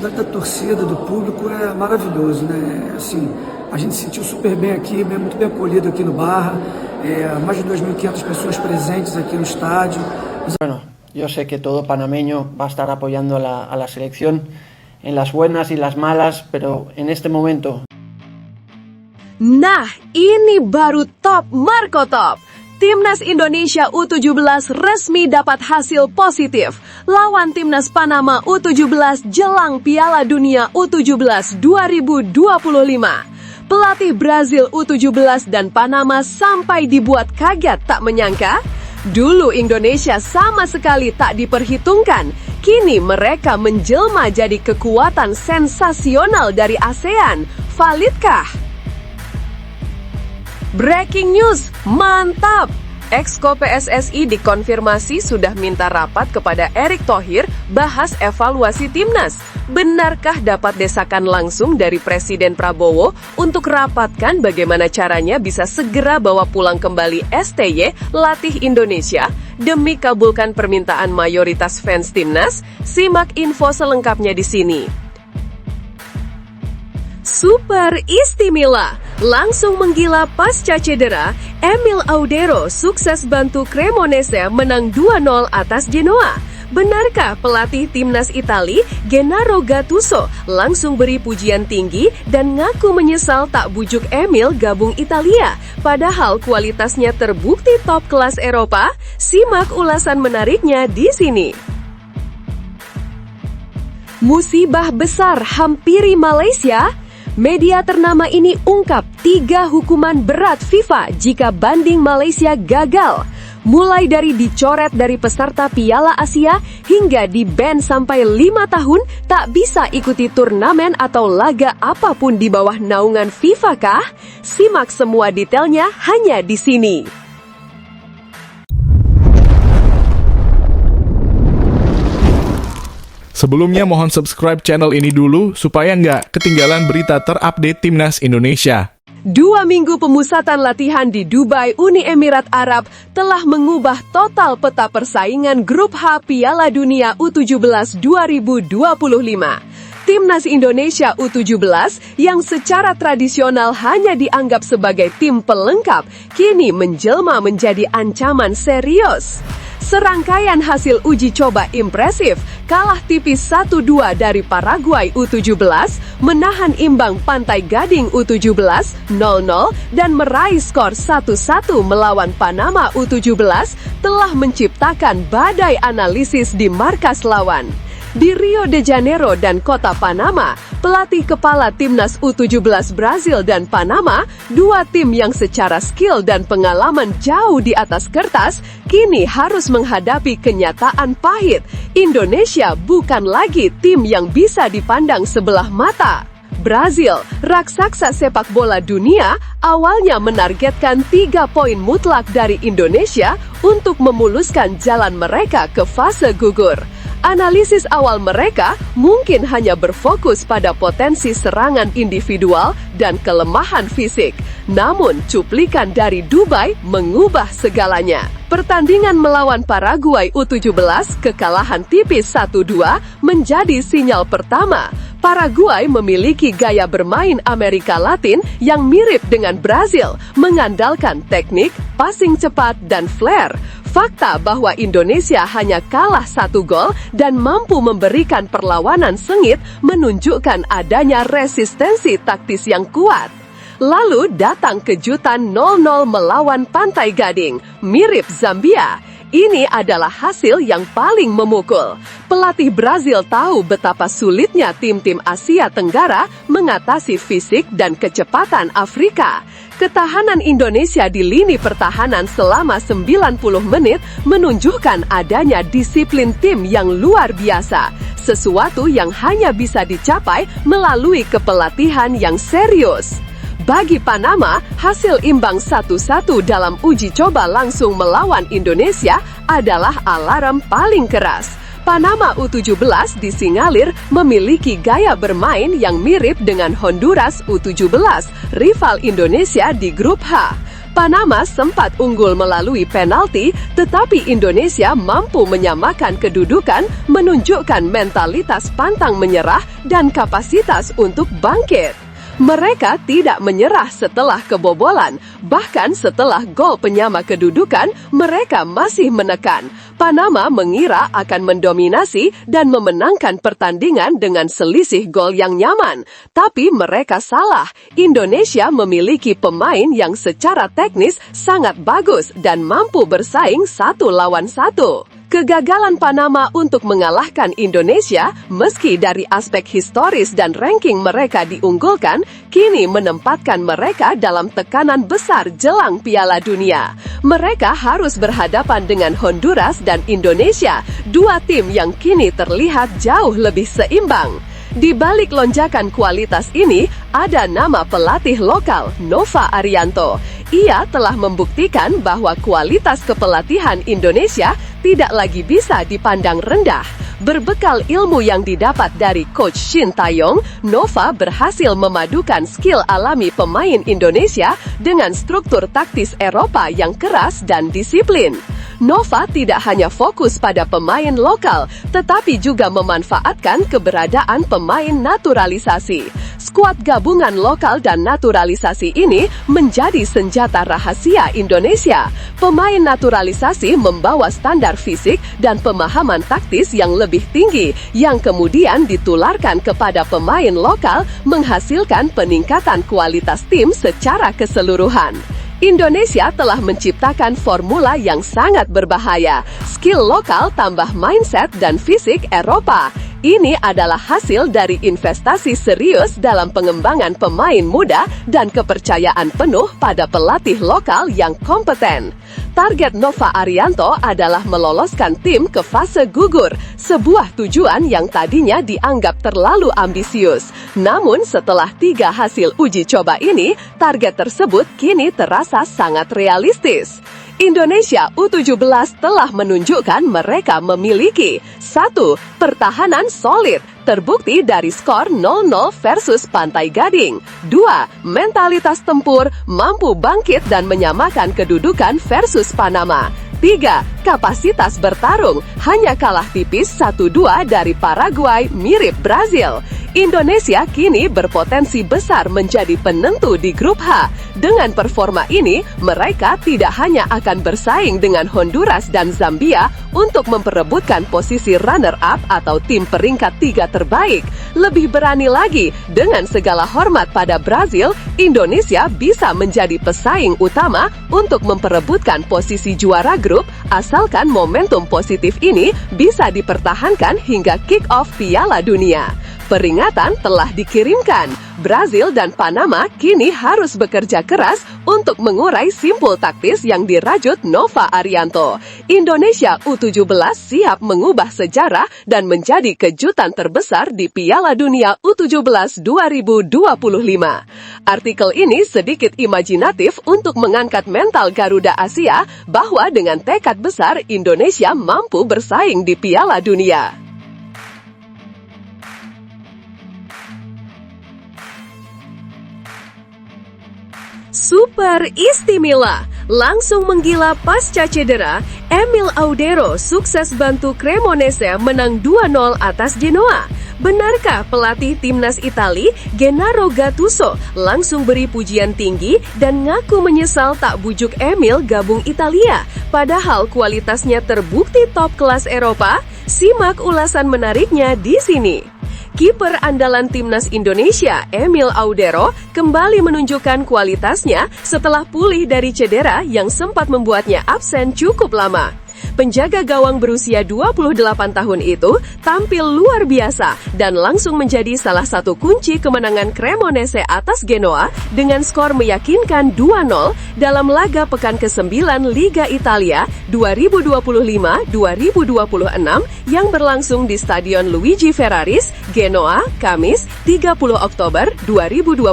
Da torcida, do público é maravilhoso, né? Assim, a gente se sentiu super bem aqui, muito bem acolhido aqui no Barra, mais de 2.500 pessoas presentes aqui no estádio. Bueno, yo sé que todo panameño va a estar apoyando a la selección en las buenas y las malas, pero en este momento... Nah, ini baru top Marco Top. Timnas Indonesia U17 resmi dapat hasil positif lawan Timnas Panama U17 jelang Piala Dunia U17 2025. Pelatih Brazil U17 dan Panama sampai dibuat kaget tak menyangka. Dulu Indonesia sama sekali tak diperhitungkan. Kini mereka menjelma jadi kekuatan sensasional dari ASEAN. Validkah? Breaking news, mantap! Exco PSSI dikonfirmasi sudah minta rapat kepada Erick Thohir bahas evaluasi timnas. Benarkah dapat desakan langsung dari Presiden Prabowo untuk rapatkan bagaimana caranya bisa segera bawa pulang kembali STY latih Indonesia demi kabulkan permintaan mayoritas fans timnas? Simak info selengkapnya di sini. Super istimewa, langsung menggila pasca cedera, Emil Audero sukses bantu Cremonese menang 2-0 atas Genoa. Benarkah pelatih timnas Itali, Gennaro Gattuso, langsung beri pujian tinggi dan ngaku menyesal tak bujuk Emil gabung Italia, padahal kualitasnya terbukti top kelas Eropa? Simak ulasan menariknya di sini. Musibah besar hampiri Malaysia. Media ternama ini ungkap 3 hukuman berat FIFA jika banding Malaysia gagal. Mulai dari dicoret dari peserta Piala Asia hingga di-ban sampai 5 tahun tak bisa ikuti turnamen atau laga apapun di bawah naungan FIFA kah? Simak semua detailnya hanya di sini. Sebelumnya mohon subscribe channel ini dulu supaya nggak ketinggalan berita terupdate Timnas Indonesia. 2 minggu pemusatan latihan di Dubai, Uni Emirat Arab telah mengubah total peta persaingan Grup H Piala Dunia U17 2025. Timnas Indonesia U17 yang secara tradisional hanya dianggap sebagai tim pelengkap, kini menjelma menjadi ancaman serius. Serangkaian hasil uji coba impresif, kalah tipis 1-2 dari Paraguay U17, menahan imbang Pantai Gading U17 0-0, dan meraih skor 1-1 melawan Panama U17 telah menciptakan badai analisis di markas lawan. Di Rio de Janeiro dan kota Panama, pelatih kepala timnas U17 Brazil dan Panama, 2 tim yang secara skill dan pengalaman jauh di atas kertas, kini harus menghadapi kenyataan pahit. Indonesia bukan lagi tim yang bisa dipandang sebelah mata. Brazil, raksasa sepak bola dunia, awalnya menargetkan 3 poin mutlak dari Indonesia untuk memuluskan jalan mereka ke fase gugur. Analisis awal mereka mungkin hanya berfokus pada potensi serangan individual dan kelemahan fisik. Namun, cuplikan dari Dubai mengubah segalanya. Pertandingan melawan Paraguay U17, kekalahan tipis 1-2 menjadi sinyal pertama. Paraguay memiliki gaya bermain Amerika Latin yang mirip dengan Brazil, mengandalkan teknik, passing cepat, dan flair. Fakta bahwa Indonesia hanya kalah 1 gol dan mampu memberikan perlawanan sengit menunjukkan adanya resistensi taktis yang kuat. Lalu datang kejutan 0-0 melawan Pantai Gading, mirip Zambia. Ini adalah hasil yang paling memukul. Pelatih Brazil tahu betapa sulitnya tim-tim Asia Tenggara mengatasi fisik dan kecepatan Afrika. Ketahanan Indonesia di lini pertahanan selama 90 menit menunjukkan adanya disiplin tim yang luar biasa. Sesuatu yang hanya bisa dicapai melalui kepelatihan yang serius. Bagi Panama, hasil imbang 1-1 dalam uji coba langsung melawan Indonesia adalah alarm paling keras. Panama U17 disinyalir memiliki gaya bermain yang mirip dengan Honduras U17, rival Indonesia di Grup H. Panama sempat unggul melalui penalti, tetapi Indonesia mampu menyamakan kedudukan, menunjukkan mentalitas pantang menyerah dan kapasitas untuk bangkit. Mereka tidak menyerah setelah kebobolan, bahkan setelah gol penyama kedudukan, mereka masih menekan. Panama mengira akan mendominasi dan memenangkan pertandingan dengan selisih gol yang nyaman. Tapi mereka salah. Indonesia memiliki pemain yang secara teknis sangat bagus dan mampu bersaing 1 lawan 1. Kegagalan Panama untuk mengalahkan Indonesia, meski dari aspek historis dan ranking mereka diunggulkan, kini menempatkan mereka dalam tekanan besar jelang Piala Dunia. Mereka harus berhadapan dengan Honduras dan Indonesia, dua tim yang kini terlihat jauh lebih seimbang. Di balik lonjakan kualitas ini, ada nama pelatih lokal, Nova Arianto. Ia telah membuktikan bahwa kualitas kepelatihan Indonesia tidak lagi bisa dipandang rendah. Berbekal ilmu yang didapat dari Coach Shin Taeyong, Nova berhasil memadukan skill alami pemain Indonesia dengan struktur taktis Eropa yang keras dan disiplin. Nova tidak hanya fokus pada pemain lokal, tetapi juga memanfaatkan keberadaan pemain naturalisasi. Skuad gabungan lokal dan naturalisasi ini menjadi senjata rahasia Indonesia. Pemain naturalisasi membawa standar fisik dan pemahaman taktis yang lebih tinggi, yang kemudian ditularkan kepada pemain lokal, menghasilkan peningkatan kualitas tim secara keseluruhan. Indonesia telah menciptakan formula yang sangat berbahaya. Skill lokal tambah mindset dan fisik Eropa. Ini adalah hasil dari investasi serius dalam pengembangan pemain muda dan kepercayaan penuh pada pelatih lokal yang kompeten. Target Nova Arianto adalah meloloskan tim ke fase gugur, sebuah tujuan yang tadinya dianggap terlalu ambisius. Namun setelah 3 hasil uji coba ini, target tersebut kini terasa sangat realistis. Indonesia U17 telah menunjukkan mereka memiliki 1. Pertahanan solid, terbukti dari skor 0-0 versus Pantai Gading. 2. Mentalitas tempur, mampu bangkit dan menyamakan kedudukan versus Panama. 3. Kapasitas bertarung, hanya kalah tipis 1-2 dari Paraguay mirip Brazil. Indonesia kini berpotensi besar menjadi penentu di grup H. Dengan performa ini, mereka tidak hanya akan bersaing dengan Honduras dan Zambia untuk memperebutkan posisi runner-up atau tim peringkat 3 terbaik. Lebih berani lagi, dengan segala hormat pada Brazil, Indonesia bisa menjadi pesaing utama untuk memperebutkan posisi juara grup, asalkan momentum positif ini bisa dipertahankan hingga kick-off Piala Dunia. Peringatan telah dikirimkan. Brazil dan Panama kini harus bekerja keras untuk mengurai simpul taktis yang dirajut Nova Arianto. Indonesia U17 siap mengubah sejarah dan menjadi kejutan terbesar di Piala Dunia U17 2025. Artikel ini sedikit imajinatif untuk mengangkat mental Garuda Asia bahwa dengan tekad besar Indonesia mampu bersaing di Piala Dunia. Super istimewa, langsung menggila pasca cedera, Emil Audero sukses bantu Cremonese menang 2-0 atas Genoa. Benarkah pelatih timnas Itali, Gennaro Gattuso, langsung beri pujian tinggi dan ngaku menyesal tak bujuk Emil gabung Italia, padahal kualitasnya terbukti top kelas Eropa? Simak ulasan menariknya di sini. Kiper andalan timnas Indonesia, Emil Audero, kembali menunjukkan kualitasnya setelah pulih dari cedera yang sempat membuatnya absen cukup lama. Penjaga gawang berusia 28 tahun itu tampil luar biasa dan langsung menjadi salah satu kunci kemenangan Cremonese atas Genoa dengan skor meyakinkan 2-0 dalam laga pekan ke-9 Liga Italia 2025-2026 yang berlangsung di Stadion Luigi Ferraris, Genoa, Kamis 30 Oktober 2025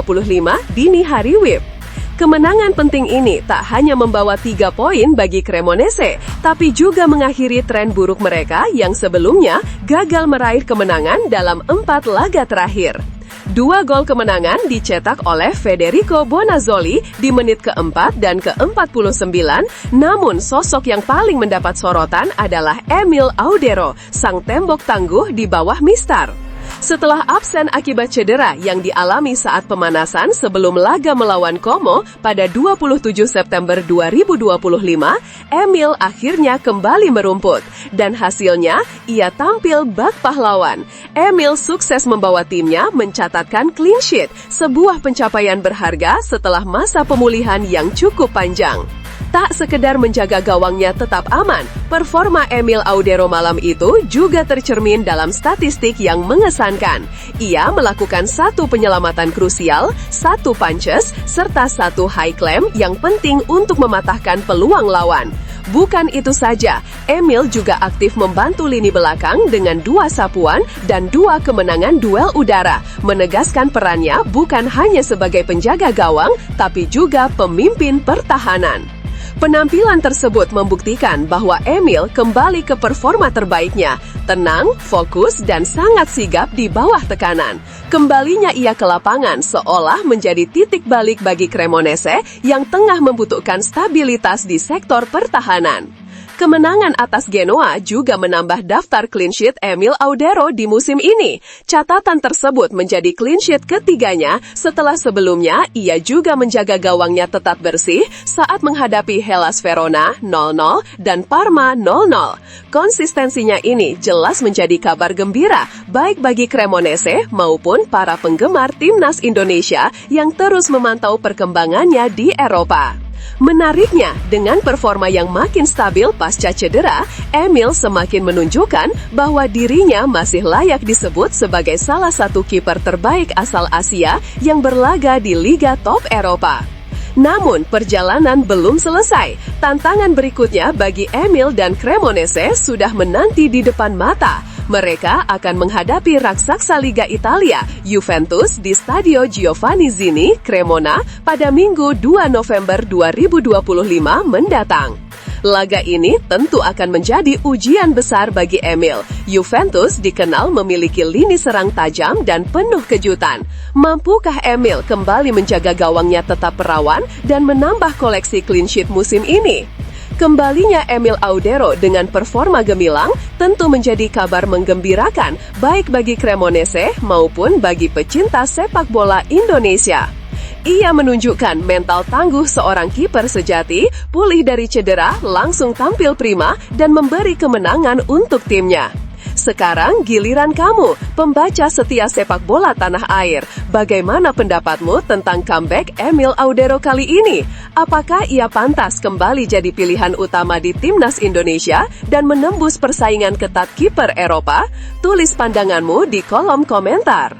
dini hari WIB. Kemenangan penting ini tak hanya membawa 3 poin bagi Cremonese, tapi juga mengakhiri tren buruk mereka yang sebelumnya gagal meraih kemenangan dalam 4 laga terakhir. 2 gol kemenangan dicetak oleh Federico Bonazzoli di menit keempat dan ke-49, namun sosok yang paling mendapat sorotan adalah Emil Audero, sang tembok tangguh di bawah Mistar. Setelah absen akibat cedera yang dialami saat pemanasan sebelum laga melawan Como pada 27 September 2025, Emil akhirnya kembali merumput. Dan hasilnya, ia tampil bak pahlawan. Emil sukses membawa timnya mencatatkan clean sheet, sebuah pencapaian berharga setelah masa pemulihan yang cukup panjang. Tak sekedar menjaga gawangnya tetap aman, performa Emil Audero malam itu juga tercermin dalam statistik yang mengesankan. Ia melakukan 1 penyelamatan krusial, 1 punches, serta 1 high climb yang penting untuk mematahkan peluang lawan. Bukan itu saja, Emil juga aktif membantu lini belakang dengan 2 sapuan dan 2 kemenangan duel udara, menegaskan perannya bukan hanya sebagai penjaga gawang, tapi juga pemimpin pertahanan. Penampilan tersebut membuktikan bahwa Emil kembali ke performa terbaiknya, tenang, fokus, dan sangat sigap di bawah tekanan. Kembalinya ia ke lapangan seolah menjadi titik balik bagi Cremonese yang tengah membutuhkan stabilitas di sektor pertahanan. Kemenangan atas Genoa juga menambah daftar clean sheet Emil Audero di musim ini. Catatan tersebut menjadi clean sheet ketiganya setelah sebelumnya ia juga menjaga gawangnya tetap bersih saat menghadapi Hellas Verona 0-0 dan Parma 0-0. Konsistensinya ini jelas menjadi kabar gembira baik bagi Cremonese maupun para penggemar timnas Indonesia yang terus memantau perkembangannya di Eropa. Menariknya, dengan performa yang makin stabil pasca cedera, Emil semakin menunjukkan bahwa dirinya masih layak disebut sebagai salah satu kiper terbaik asal Asia yang berlaga di Liga Top Eropa. Namun, perjalanan belum selesai. Tantangan berikutnya bagi Emil dan Cremonese sudah menanti di depan mata. Mereka akan menghadapi raksasa Liga Italia, Juventus di Stadio Giovanni Zini, Cremona, pada Minggu 2 November 2025 mendatang. Laga ini tentu akan menjadi ujian besar bagi Emil. Juventus dikenal memiliki lini serang tajam dan penuh kejutan. Mampukah Emil kembali menjaga gawangnya tetap perawan dan menambah koleksi clean sheet musim ini? Kembalinya Emil Audero dengan performa gemilang tentu menjadi kabar menggembirakan baik bagi Cremonese maupun bagi pecinta sepak bola Indonesia. Ia menunjukkan mental tangguh seorang kiper sejati, pulih dari cedera, langsung tampil prima dan memberi kemenangan untuk timnya. Sekarang giliran kamu, pembaca setia sepak bola tanah air. Bagaimana pendapatmu tentang comeback Emil Audero kali ini? Apakah ia pantas kembali jadi pilihan utama di timnas Indonesia dan menembus persaingan ketat kiper Eropa? Tulis pandanganmu di kolom komentar.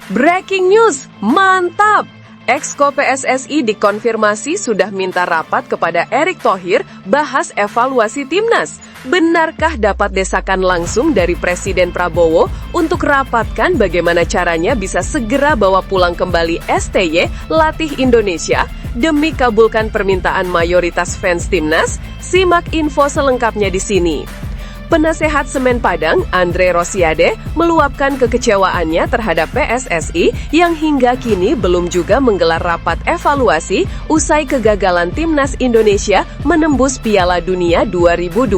Breaking news, mantap! Exco PSSI dikonfirmasi sudah minta rapat kepada Erick Thohir bahas evaluasi timnas. Benarkah dapat desakan langsung dari Presiden Prabowo untuk rapatkan bagaimana caranya bisa segera bawa pulang kembali STY latih Indonesia demi kabulkan permintaan mayoritas fans timnas? Simak info selengkapnya di sini. Penasehat Semen Padang, Andre Rosiade, meluapkan kekecewaannya terhadap PSSI yang hingga kini belum juga menggelar rapat evaluasi usai kegagalan timnas Indonesia menembus Piala Dunia 2026.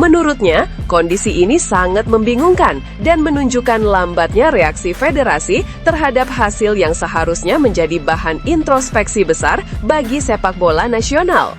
Menurutnya, kondisi ini sangat membingungkan dan menunjukkan lambatnya reaksi federasi terhadap hasil yang seharusnya menjadi bahan introspeksi besar bagi sepak bola nasional.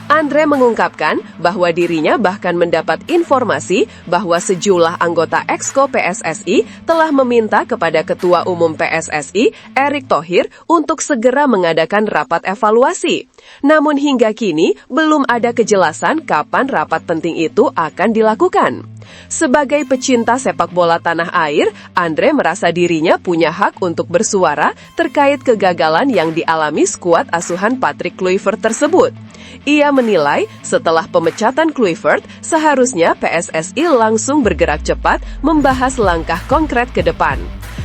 Andre mengungkapkan bahwa dirinya bahkan mendapat informasi bahwa sejumlah anggota Exco PSSI telah meminta kepada Ketua Umum PSSI, Erick Thohir, untuk segera mengadakan rapat evaluasi. Namun hingga kini, belum ada kejelasan kapan rapat penting itu akan dilakukan. Sebagai pecinta sepak bola tanah air, Andre merasa dirinya punya hak untuk bersuara terkait kegagalan yang dialami skuad asuhan Patrick Kluivert tersebut. Ia menilai setelah pemecatan Kluivert, seharusnya PSSI langsung bergerak cepat membahas langkah konkret ke depan.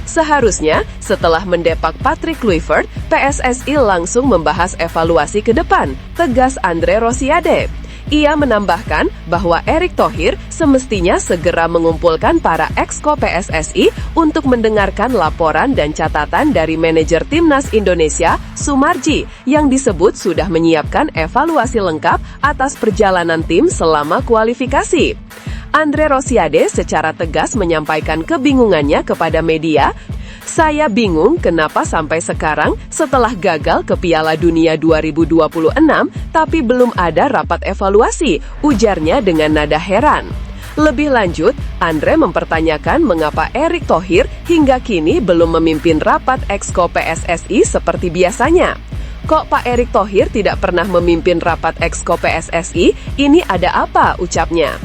Seharusnya, setelah mendepak Patrick Kluivert, PSSI langsung membahas evaluasi ke depan, tegas Andre Rosiade. Ia menambahkan bahwa Erick Thohir semestinya segera mengumpulkan para exco PSSI untuk mendengarkan laporan dan catatan dari manajer Timnas Indonesia, Sumarji, yang disebut sudah menyiapkan evaluasi lengkap atas perjalanan tim selama kualifikasi. Andre Rosiade secara tegas menyampaikan kebingungannya kepada media. Saya bingung kenapa sampai sekarang setelah gagal ke Piala Dunia 2026 tapi belum ada rapat evaluasi, ujarnya dengan nada heran. Lebih lanjut, Andre mempertanyakan mengapa Erick Thohir hingga kini belum memimpin rapat exco PSSI seperti biasanya. Kok Pak Erick Thohir tidak pernah memimpin rapat exco PSSI? Ini ada apa, ucapnya.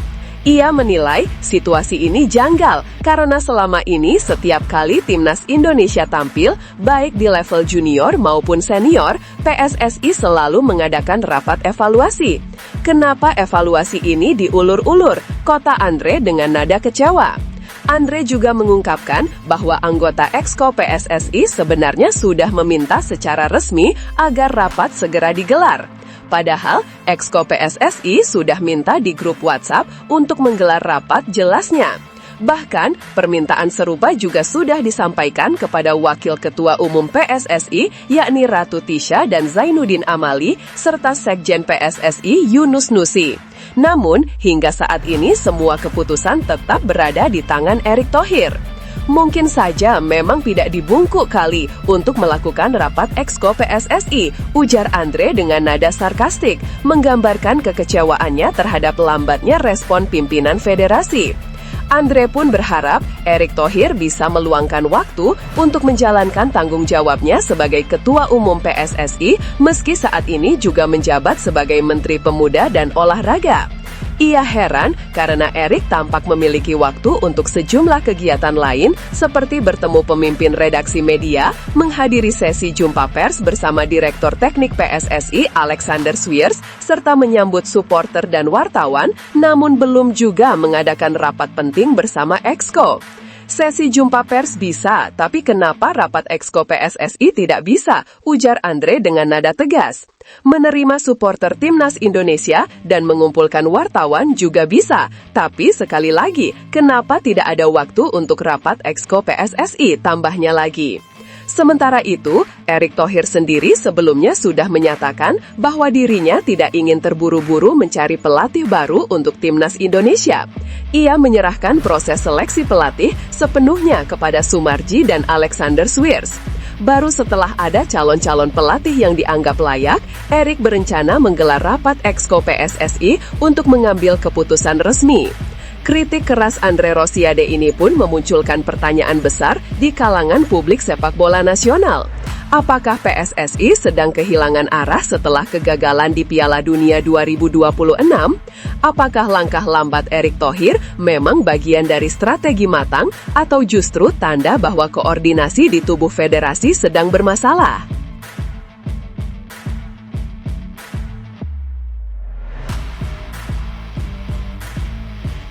Ia menilai situasi ini janggal karena selama ini setiap kali Timnas Indonesia tampil, baik di level junior maupun senior, PSSI selalu mengadakan rapat evaluasi. Kenapa evaluasi ini diulur-ulur? Kata Andre dengan nada kecewa. Andre juga mengungkapkan bahwa anggota exco PSSI sebenarnya sudah meminta secara resmi agar rapat segera digelar. Padahal, exco PSSI sudah minta di grup WhatsApp untuk menggelar rapat jelasnya. Bahkan, permintaan serupa juga sudah disampaikan kepada Wakil Ketua Umum PSSI, yakni Ratu Tisha dan Zainuddin Amali, serta Sekjen PSSI Yunus Nusi. Namun, hingga saat ini semua keputusan tetap berada di tangan Erick Thohir. Mungkin saja memang tidak dibungkuk kali untuk melakukan rapat exco PSSI, ujar Andre dengan nada sarkastik, menggambarkan kekecewaannya terhadap lambatnya respon pimpinan federasi. Andre pun berharap Erick Thohir bisa meluangkan waktu untuk menjalankan tanggung jawabnya sebagai Ketua Umum PSSI, meski saat ini juga menjabat sebagai Menteri Pemuda dan Olahraga. Ia heran karena Erick tampak memiliki waktu untuk sejumlah kegiatan lain seperti bertemu pemimpin redaksi media, menghadiri sesi jumpa pers bersama Direktur Teknik PSSI Alexander Swiers, serta menyambut supporter dan wartawan, namun belum juga mengadakan rapat penting bersama exco. Sesi jumpa pers bisa, tapi kenapa rapat exco PSSI tidak bisa? Ujar Andre dengan nada tegas. Menerima supporter Timnas Indonesia dan mengumpulkan wartawan juga bisa, tapi sekali lagi, kenapa tidak ada waktu untuk rapat exco PSSI? Tambahnya lagi. Sementara itu, Erick Thohir sendiri sebelumnya sudah menyatakan bahwa dirinya tidak ingin terburu-buru mencari pelatih baru untuk Timnas Indonesia. Ia menyerahkan proses seleksi pelatih sepenuhnya kepada Sumarji dan Alexander Swiers. Baru setelah ada calon-calon pelatih yang dianggap layak, Erick berencana menggelar rapat exco PSSI untuk mengambil keputusan resmi. Kritik keras Andre Rosiade ini pun memunculkan pertanyaan besar di kalangan publik sepak bola nasional. Apakah PSSI sedang kehilangan arah setelah kegagalan di Piala Dunia 2026? Apakah langkah lambat Erick Thohir memang bagian dari strategi matang atau justru tanda bahwa koordinasi di tubuh federasi sedang bermasalah?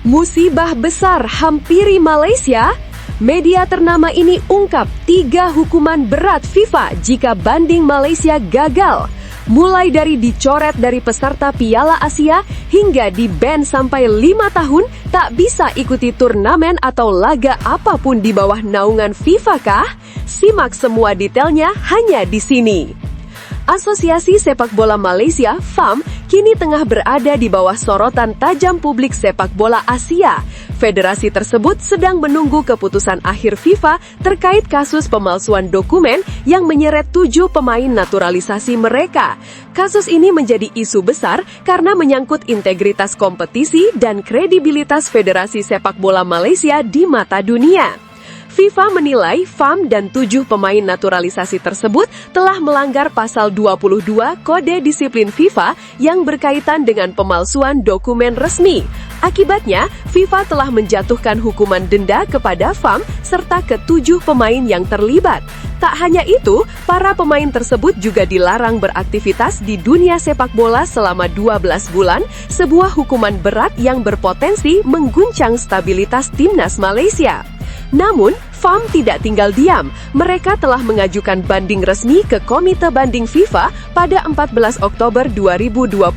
Musibah besar hampiri Malaysia. Media ternama ini ungkap 3 hukuman berat FIFA jika banding Malaysia gagal. Mulai dari dicoret dari peserta Piala Asia hingga di-ban sampai 5 tahun tak bisa ikuti turnamen atau laga apapun di bawah naungan FIFA kah? Simak semua detailnya hanya di sini. Asosiasi Sepak Bola Malaysia, FAM, kini tengah berada di bawah sorotan tajam publik sepak bola Asia. Federasi tersebut sedang menunggu keputusan akhir FIFA terkait kasus pemalsuan dokumen yang menyeret 7 pemain naturalisasi mereka. Kasus ini menjadi isu besar karena menyangkut integritas kompetisi dan kredibilitas Federasi Sepak Bola Malaysia di mata dunia. FIFA menilai FAM dan 7 pemain naturalisasi tersebut telah melanggar pasal 22 Kode Disiplin FIFA yang berkaitan dengan pemalsuan dokumen resmi. Akibatnya, FIFA telah menjatuhkan hukuman denda kepada FAM serta ke-7 pemain yang terlibat. Tak hanya itu, para pemain tersebut juga dilarang beraktivitas di dunia sepak bola selama 12 bulan, sebuah hukuman berat yang berpotensi mengguncang stabilitas Timnas Malaysia. Namun, FAM tidak tinggal diam. Mereka telah mengajukan banding resmi ke Komite Banding FIFA pada 14 Oktober 2025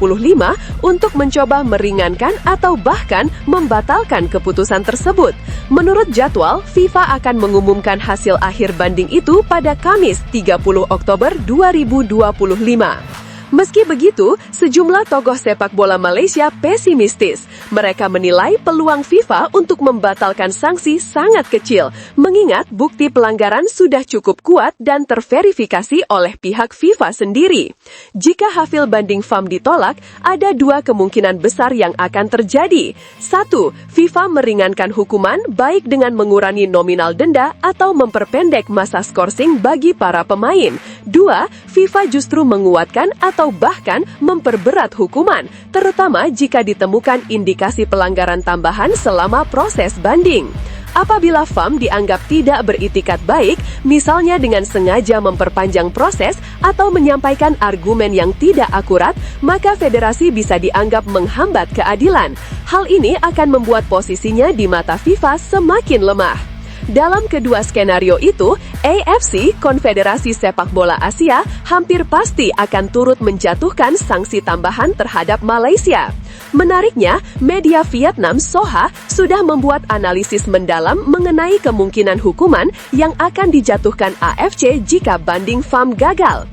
untuk mencoba meringankan atau bahkan membatalkan keputusan tersebut. Menurut jadwal, FIFA akan mengumumkan hasil akhir banding itu pada Kamis 30 Oktober 2025. Meski begitu, sejumlah tokoh sepak bola Malaysia pesimistis. Mereka menilai peluang FIFA untuk membatalkan sanksi sangat kecil, mengingat bukti pelanggaran sudah cukup kuat dan terverifikasi oleh pihak FIFA sendiri. Jika hasil banding FAM ditolak, ada dua kemungkinan besar yang akan terjadi. 1. FIFA meringankan hukuman baik dengan mengurangi nominal denda atau memperpendek masa skorsing bagi para pemain. 2. FIFA justru menguatkan atau bahkan memperberat hukuman, terutama jika ditemukan indikasi pelanggaran tambahan selama proses banding. Apabila FAM dianggap tidak beritikat baik, misalnya dengan sengaja memperpanjang proses atau menyampaikan argumen yang tidak akurat, maka federasi bisa dianggap menghambat keadilan. Hal ini akan membuat posisinya di mata FIFA semakin lemah. Dalam kedua skenario itu, AFC, Konfederasi Sepak Bola Asia, hampir pasti akan turut menjatuhkan sanksi tambahan terhadap Malaysia. Menariknya, media Vietnam SOHA sudah membuat analisis mendalam mengenai kemungkinan hukuman yang akan dijatuhkan AFC jika banding FAM gagal.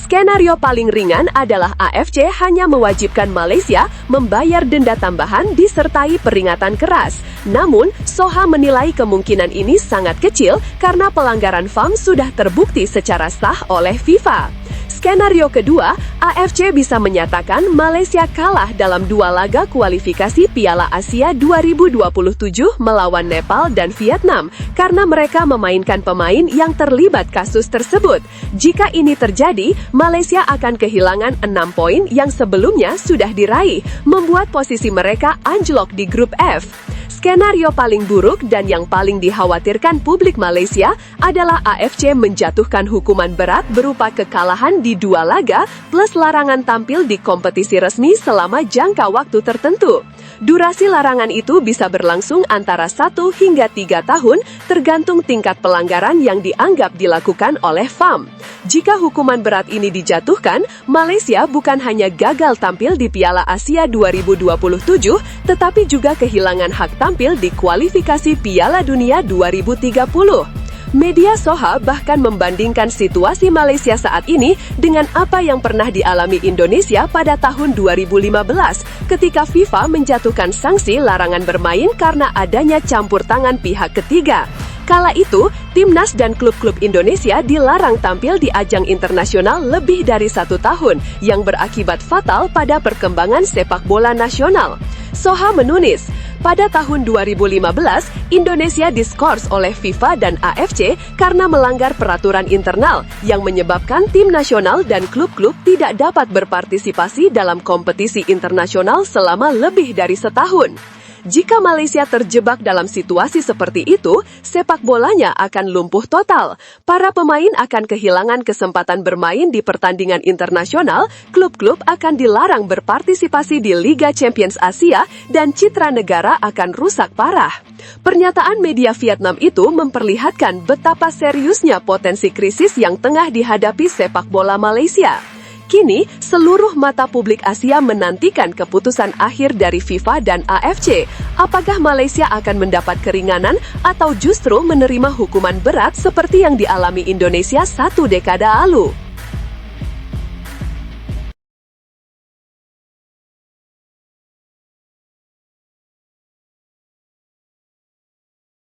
Skenario paling ringan adalah AFC hanya mewajibkan Malaysia membayar denda tambahan disertai peringatan keras. Namun, SOHA menilai kemungkinan ini sangat kecil karena pelanggaran FAM sudah terbukti secara sah oleh FIFA. Skenario kedua, AFC bisa menyatakan Malaysia kalah dalam dua laga kualifikasi Piala Asia 2027 melawan Nepal dan Vietnam karena mereka memainkan pemain yang terlibat kasus tersebut. Jika ini terjadi, Malaysia akan kehilangan 6 poin yang sebelumnya sudah diraih, membuat posisi mereka anjlok di grup F. Skenario paling buruk dan yang paling dikhawatirkan publik Malaysia adalah AFC menjatuhkan hukuman berat berupa kekalahan di dua laga plus larangan tampil di kompetisi resmi selama jangka waktu tertentu. Durasi larangan itu bisa berlangsung antara 1 hingga 3 tahun tergantung tingkat pelanggaran yang dianggap dilakukan oleh FAM. Jika hukuman berat ini dijatuhkan, Malaysia bukan hanya gagal tampil di Piala Asia 2027, tetapi juga kehilangan hak tampil di kualifikasi Piala Dunia 2030. Media SOHA bahkan membandingkan situasi Malaysia saat ini dengan apa yang pernah dialami Indonesia pada tahun 2015 ketika FIFA menjatuhkan sanksi larangan bermain karena adanya campur tangan pihak ketiga. Kala itu, timnas dan klub-klub Indonesia dilarang tampil di ajang internasional lebih dari 1 tahun yang berakibat fatal pada perkembangan sepak bola nasional. SOHA menulis, pada tahun 2015, Indonesia diskors oleh FIFA dan AFC karena melanggar peraturan internal yang menyebabkan tim nasional dan klub-klub tidak dapat berpartisipasi dalam kompetisi internasional selama lebih dari setahun. Jika Malaysia terjebak dalam situasi seperti itu, sepak bolanya akan lumpuh total. Para pemain akan kehilangan kesempatan bermain di pertandingan internasional, klub-klub akan dilarang berpartisipasi di Liga Champions Asia, dan citra negara akan rusak parah. Pernyataan media Vietnam itu memperlihatkan betapa seriusnya potensi krisis yang tengah dihadapi sepak bola Malaysia. Kini, seluruh mata publik Asia menantikan keputusan akhir dari FIFA dan AFC. Apakah Malaysia akan mendapat keringanan atau justru menerima hukuman berat seperti yang dialami Indonesia 1 dekade lalu?